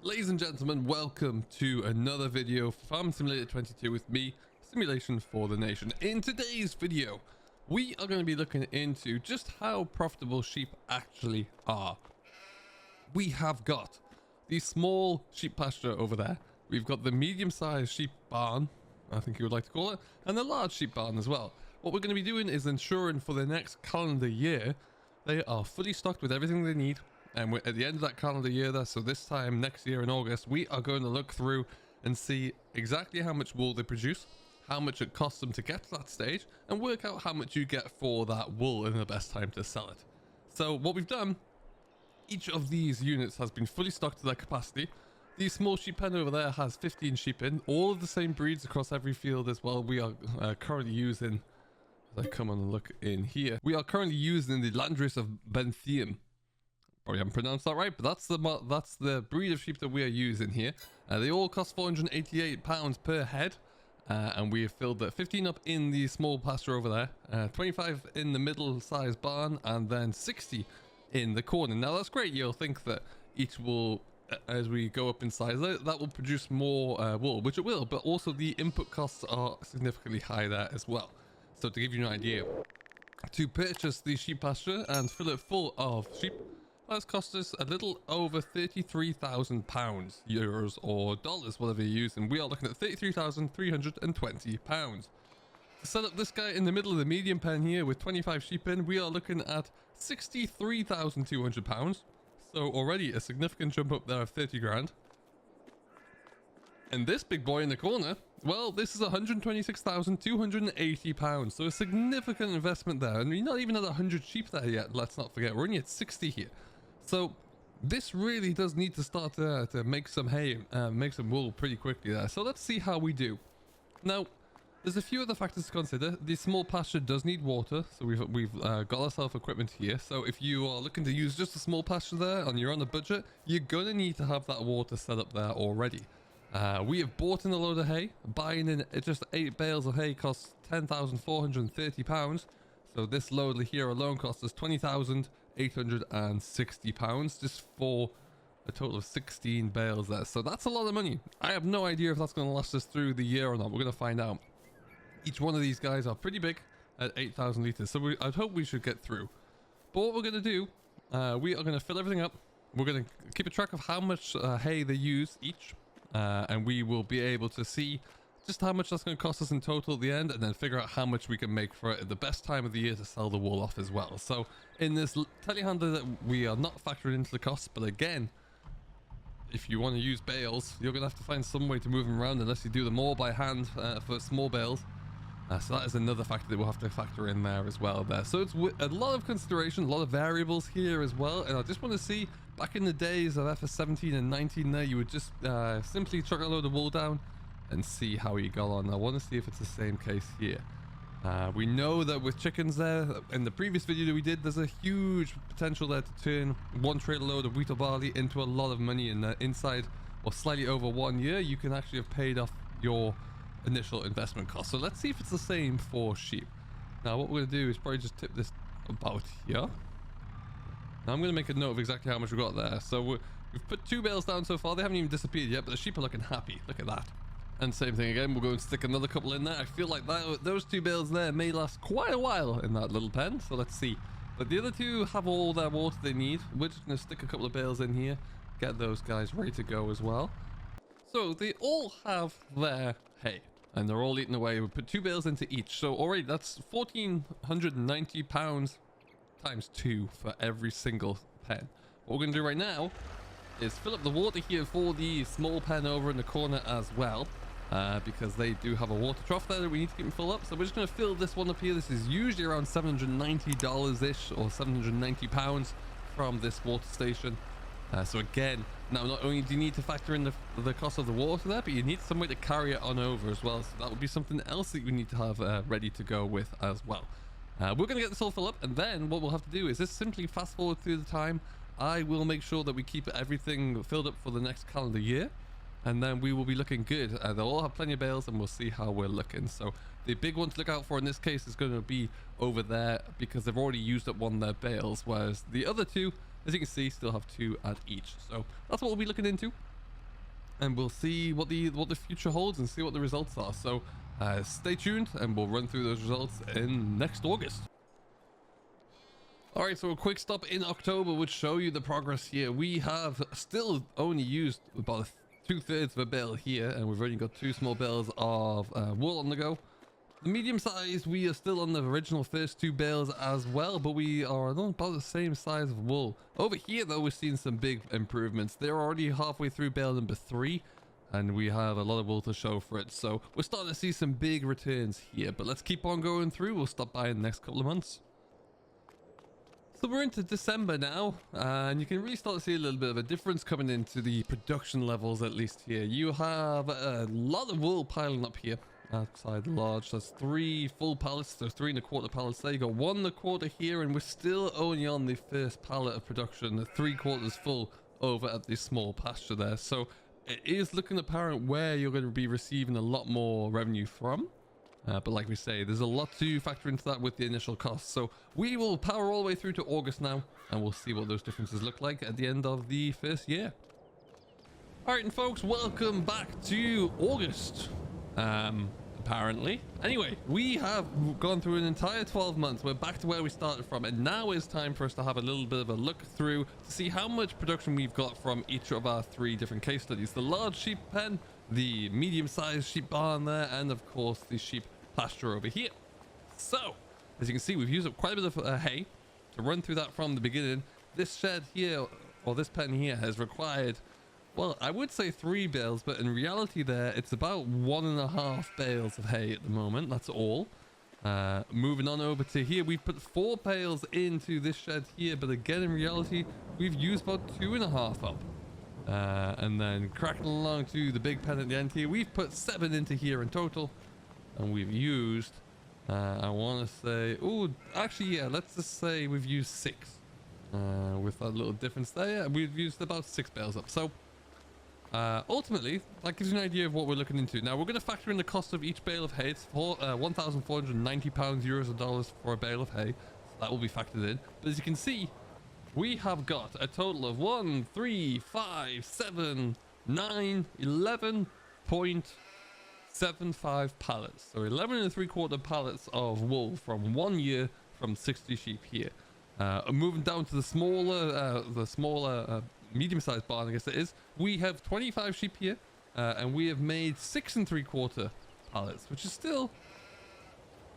Ladies and gentlemen, welcome to another video for Farm Simulator 22 with me, Simulation for the Nation. In today's video, we are going to be looking into just how profitable sheep actually are. We have got the small sheep pasture over there. We've got the medium-sized sheep barn, I think you would like to call it, and the large sheep barn as well. What we're going to be doing is ensuring for the next calendar year, they are fully stocked with everything they need. And we're at the end of that calendar year there, so this time next year in August, we are going to look through and see exactly how much wool they produce, how much it costs them to get to that stage, and work out how much you get for that wool and the best time to sell it. So what we've done, each of these units has been fully stocked to their capacity. The small sheep pen over there has 15 sheep in, all of the same breeds across every field as well. We are currently using, as I come on and look in here, we are currently using the Landrace of Bentheum. Probably haven't pronounced that right, but that's the breed of sheep that we are using here. They all cost £488 per head, and we have filled 15 up in the small pasture over there, 25 in the middle-sized barn, and then 60 in the corner. Now that's great. You'll think that each will, as we go up in size, that will produce more wool, which it will, but also the input costs are significantly high there as well. So to give you an idea, to purchase the sheep pasture and fill it full of sheep, that's cost us a little over £33,000, euros or dollars, whatever you use, and we are looking at £33,320. To set up this guy in the middle of the medium pen here with 25 sheep in, we are looking at £63,200. So already a significant jump up there of 30 grand. And this big boy in the corner, well, this is £126,280. So a significant investment there. And we're not even at 100 sheep there yet, let's not forget. We're only at 60 here. So this really does need to start to make some hay, make some wool pretty quickly there. So let's see how we do. Now, there's a few other factors to consider. The small pasture does need water, so we've got ourselves equipment here. So if you are looking to use just a small pasture there and you're on a budget, you're gonna need to have that water set up there already. We have bought in a load of hay. Buying in just 8 bales of hay costs £10,430. So this load here alone costs us £20,860 just for a total of 16 bales there. So that's a lot of money. I have no idea if that's going to last us through the year or not. We're going to find out. Each one of these guys are pretty big at 8,000 litres. So I'd hope we should get through. But what we're going to do, we are going to fill everything up. We're going to keep a track of how much hay they use each. And we will be able to see just how much that's going to cost us in total at the end, and then figure out how much we can make for it at the best time of the year to sell the wool off as well. So in this telehandler that we are not factoring into the costs, but again, if you want to use bales, you're going to have to find some way to move them around unless you do them all by hand for small bales. So that is another factor that we'll have to factor in there as well there. So it's a lot of consideration, a lot of variables here as well. And I just want to see, back in the days of FS17 and 19 there, you would just simply chuck a load of wool down and see how you got on. I want to see if it's the same case here. We know that with chickens there, in the previous video that we did, there's a huge potential there to turn one trailer load of wheat or barley into a lot of money in inside or slightly over 1 year. You can actually have paid off your initial investment cost. So let's see if it's the same for sheep. Now what we're going to do is probably just tip this about here. Now I'm going to make a note of exactly how much we've got there. So we've put 2 bales down so far. They haven't even disappeared yet, but the sheep are looking happy. Look at that. And same thing again, we'll go and stick another couple in there. I feel like those 2 bales there may last quite a while in that little pen, so let's see. But the other 2 have all their water they need. We're just going to stick a couple of bales in here, get those guys ready to go as well. So they all have their hay, and they're all eating away. We put 2 bales into each, so already that's £1,490 times 2 for every single pen. What we're going to do right now is fill up the water here for the small pen over in the corner as well. Because they do have a water trough there that we need to keep them full up. So we're just going to fill this one up here. This is usually around $790-ish or £790 from this water station. So again, now not only do you need to factor in the cost of the water there, but you need some way to carry it on over as well. So that would be something else that you need to have ready to go with as well. We're going to get this all filled up, and then what we'll have to do is just simply fast forward through the time. I will make sure that we keep everything filled up for the next calendar year. And then we will be looking good. They'll all have plenty of bales, and we'll see how we're looking. So the big one to look out for in this case is going to be over there, because they've already used up one of their bales, whereas the other 2, as you can see, still have 2 at each. So that's what we'll be looking into. and we'll see what the future holds and see what the results are. So stay tuned and we'll run through those results in next August. Alright, so a quick stop in October would show you the progress here. We have still only used about 2/3 of a bale here, and we've only got 2 small bales of wool on the go. The medium size, we are still on the original first 2 bales as well, but we are about the same size of wool. Over here though, we're seeing some big improvements. They're already halfway through bale number 3, and we have a lot of wool to show for it. So we're starting to see some big returns here, but let's keep on going through. We'll stop by in the next couple of months. So we're into December now, and you can really start to see a little bit of a difference coming into the production levels, at least here. You have a lot of wool piling up here outside the lodge. That's 3 full pallets. There's 3 1/4 pallets there. You got 1 1/4 here, and we're still only on the first pallet of production. The 3/4 full over at the small pasture there. So it is looking apparent where you're going to be receiving a lot more revenue from. But like we say, there's a lot to factor into that with the initial costs. So we will power all the way through to August now, and we'll see what those differences look like at the end of the first year. Alright, and folks, welcome back to August. Apparently. Anyway, we have gone through an entire 12 months. We're back to where we started from, and now is time for us to have a little bit of a look through to see how much production we've got from each of our 3 different case studies. The large sheep pen, the medium-sized sheep barn there, and of course the sheep pasture over here. So as you can see, we've used up quite a bit of hay to run through that from the beginning. This shed here, or this pen here, has required, well, I would say 3 bales, but in reality there it's about 1.5 bales of hay at the moment. That's all. Moving on over to here, we've put 4 bales into this shed here, but again in reality we've used about 2.5 up. And then cracking along to the big pen at the end here, we've put 7 into here in total, and we've used I want to say, oh actually yeah, let's just say we've used 6 with that little difference there. Yeah, we've used about 6 bales up. So ultimately that gives you an idea of what we're looking into. Now we're going to factor in the cost of each bale of hay. It's for 1,490 pounds, euros or dollars for a bale of hay, so that will be factored in. But as you can see, we have got a total of 1, 3, 5, 7, 9, 11.75 pallets. So 11 3/4 pallets of wool from 1 year from 60 sheep here. Moving down to the smaller medium-sized barn, I guess it is. We have 25 sheep here, and we have made 6 3/4 pallets, which is still,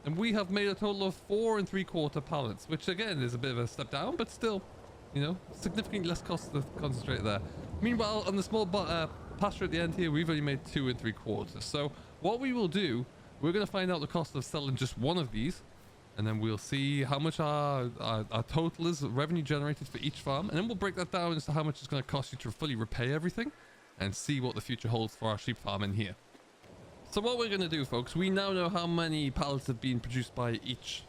and we have made a total of 4 3/4 pallets, which again is a bit of a step down, but still, you know, significantly less cost to concentrate there. Meanwhile, on the small pasture at the end here, we've only made 2 3/4. So what we will do, we're going to find out the cost of selling just one of these, and then we'll see how much our total is revenue generated for each farm, and then we'll break that down as to how much it's going to cost you to fully repay everything and see what the future holds for our sheep farm in here. So what we're going to do, folks, we now know how many pallets have been produced by each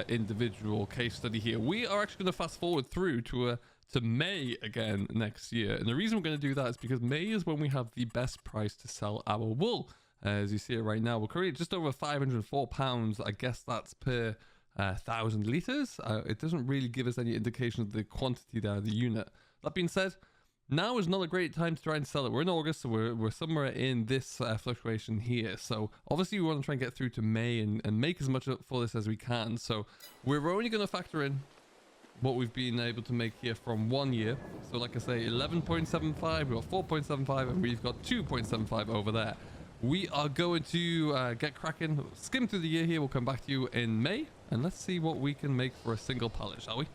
individual case study here. We are actually going to fast forward through to May again next year, and the reason we're going to do that is because May is when we have the best price to sell our wool. As you see it right now, we're currently just over 504 pounds. I guess that's per 1,000 liters. It doesn't really give us any indication of the quantity there, the unit. That being said, now is not a great time to try and sell it. We're in August, so we're somewhere in this fluctuation here. So obviously we want to try and get through to May and make as much for this as we can. So we're only going to factor in what we've been able to make here from 1 year. So like I say, 11.75, we've got 4.75, and we've got 2.75 over there. We are going to get cracking, skim through the year here. We'll come back to you in May, and let's see what we can make for a single pallet, shall we?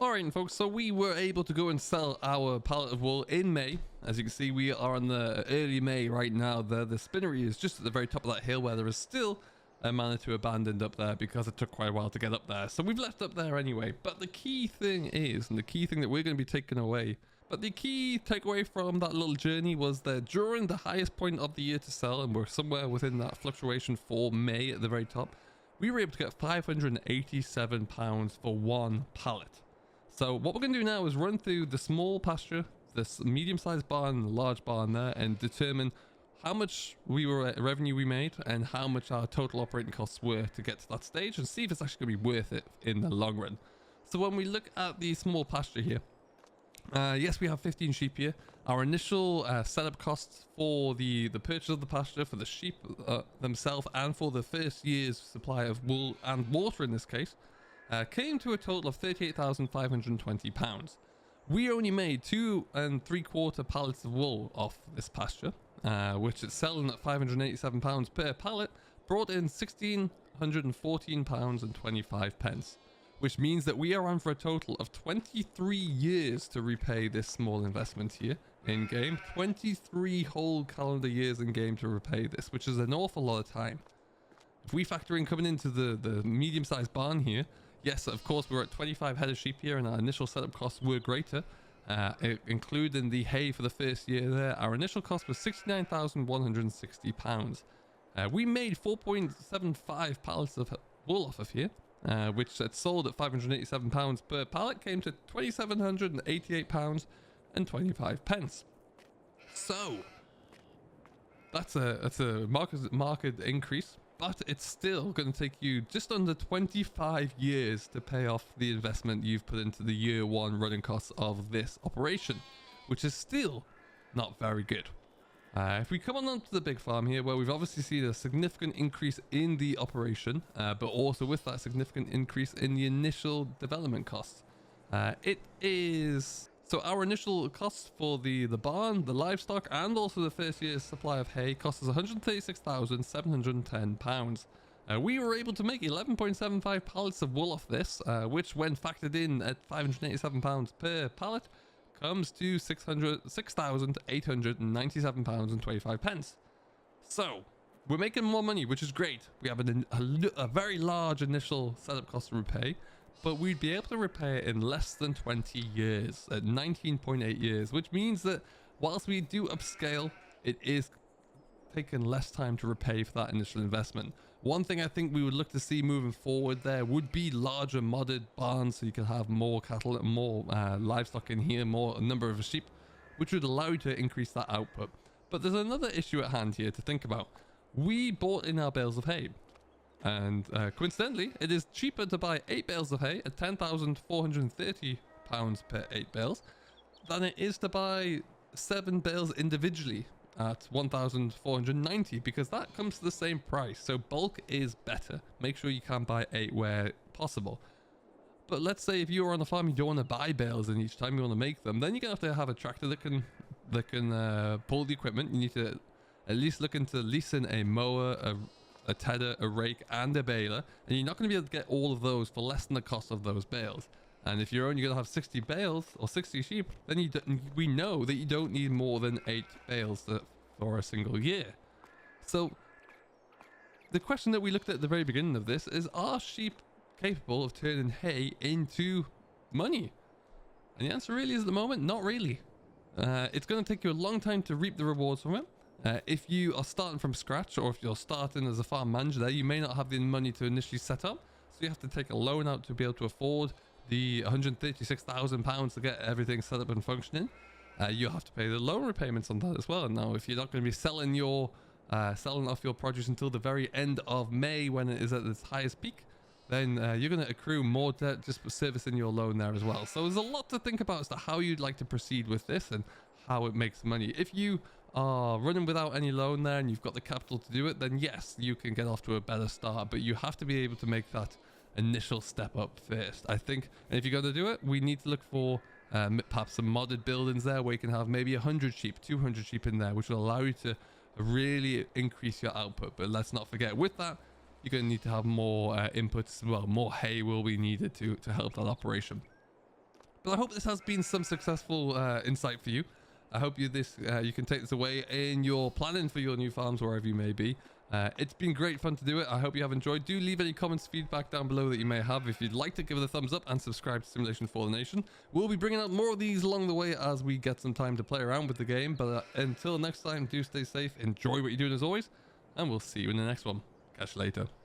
Alright, folks, so we were able to go and sell our pallet of wool in May. As you can see, we are in the early May right now. The spinnery is just at the very top of that hill where there is still a Manitou abandoned up there because it took quite a while to get up there. So we've left up there anyway. But the key thing is, and the key thing that we're going to be taking away, but the key takeaway from that little journey was that during the highest point of the year to sell, and we're somewhere within that fluctuation for May at the very top, we were able to get £587 for 1 pallet. So what we're going to do now is run through the small pasture, this medium-sized barn, the large barn there, and determine how much revenue we made and how much our total operating costs were to get to that stage, and see if it's actually going to be worth it in the long run. So when we look at the small pasture here, yes, we have 15 sheep here. Our initial setup costs for the purchase of the pasture, for the sheep themselves, and for the first year's supply of wool and water in this case, came to a total of £38,520. We only made 2 3/4 pallets of wool off this pasture, which is selling at £587 per pallet, brought in £1,614.25, which means that we are on for a total of 23 years to repay this small investment here in game. 23 whole calendar years in game to repay this, which is an awful lot of time. If we factor in coming into the medium-sized barn here, yes, of course, we're at 25 head of sheep here, and our initial setup costs were greater, including the hay for the first year there. Our initial cost was £69,160. We made 4.75 pallets of wool off of here, which had sold at £587 per pallet, came to £2,788.25. So that's a market increase, but it's still going to take you just under 25 years to pay off the investment you've put into the year one running costs of this operation, which is still not very good. If we come on to the big farm here, where we've obviously seen a significant increase in the operation, but also with that significant increase in the initial development costs. So our initial costs for the barn, the livestock, and also the first year's supply of hay cost us £136,710. We were able to make 11.75 pallets of wool off this, which when factored in at £587 per pallet, comes to £6,897.25. So we're making more money, which is great. We have a very large initial setup cost to repay, but we'd be able to repay it in less than 20 years, at 19.8 years, which means that whilst we do upscale, it is taking less time to repay for that initial investment. One thing I think we would look to see moving forward there would be larger modded barns, so you can have more cattle and more livestock in here, more number of sheep, which would allow you to increase that output. But there's another issue at hand here to think about. We bought in our bales of hay, and coincidentally, it is cheaper to buy 8 bales of hay at £10,430 per 8 bales than it is to buy 7 bales individually at £1,490, because that comes to the same price. So bulk is better. Make sure you can buy 8 where possible. But let's say if you're on a farm, you don't want to buy bales and each time you want to make them, then you're gonna have to have a tractor that can pull the equipment. You need to at least look into leasing a mower, a tedder, a rake, and a baler, and you're not going to be able to get all of those for less than the cost of those bales. And if you're only going to have 60 bales or 60 sheep, then we know that you don't need more than 8 bales for a single year. So the question that we looked at the very beginning of this is, are sheep capable of turning hay into money? And the answer really is at the moment, not really. It's going to take you a long time to reap the rewards from it. If you are starting from scratch, or if you're starting as a farm manager there, you may not have the money to initially set up. So you have to take a loan out to be able to afford the £136,000 to get everything set up and functioning. You have to pay the loan repayments on that as well. Now, if you're not going to be selling off your produce until the very end of May, when it is at its highest peak, then you're going to accrue more debt just for servicing your loan there as well. So there's a lot to think about as to how you'd like to proceed with this and how it makes money. If you are running without any loan there and you've got the capital to do it, then yes, you can get off to a better start, but you have to be able to make that initial step up first, I think. And if you're going to do it, we need to look for perhaps some modded buildings there where you can have maybe 100 sheep, 200 sheep in there, which will allow you to really increase your output. But let's not forget, with that, you're going to need to have more inputs as well. More hay will be needed to help that operation. But I hope this has been some successful insight for you. I hope you can take this away in your planning for your new farms, wherever you may be. It's been great fun to do it. I hope you have enjoyed. Do leave any comments, feedback down below that you may have. If you'd like to, give it a thumbs up and subscribe to Simulation for the Nation. We'll be bringing out more of these along the way as we get some time to play around with the game. But until next time, do stay safe, enjoy what you're doing as always, and we'll see you in the next one. Catch you later.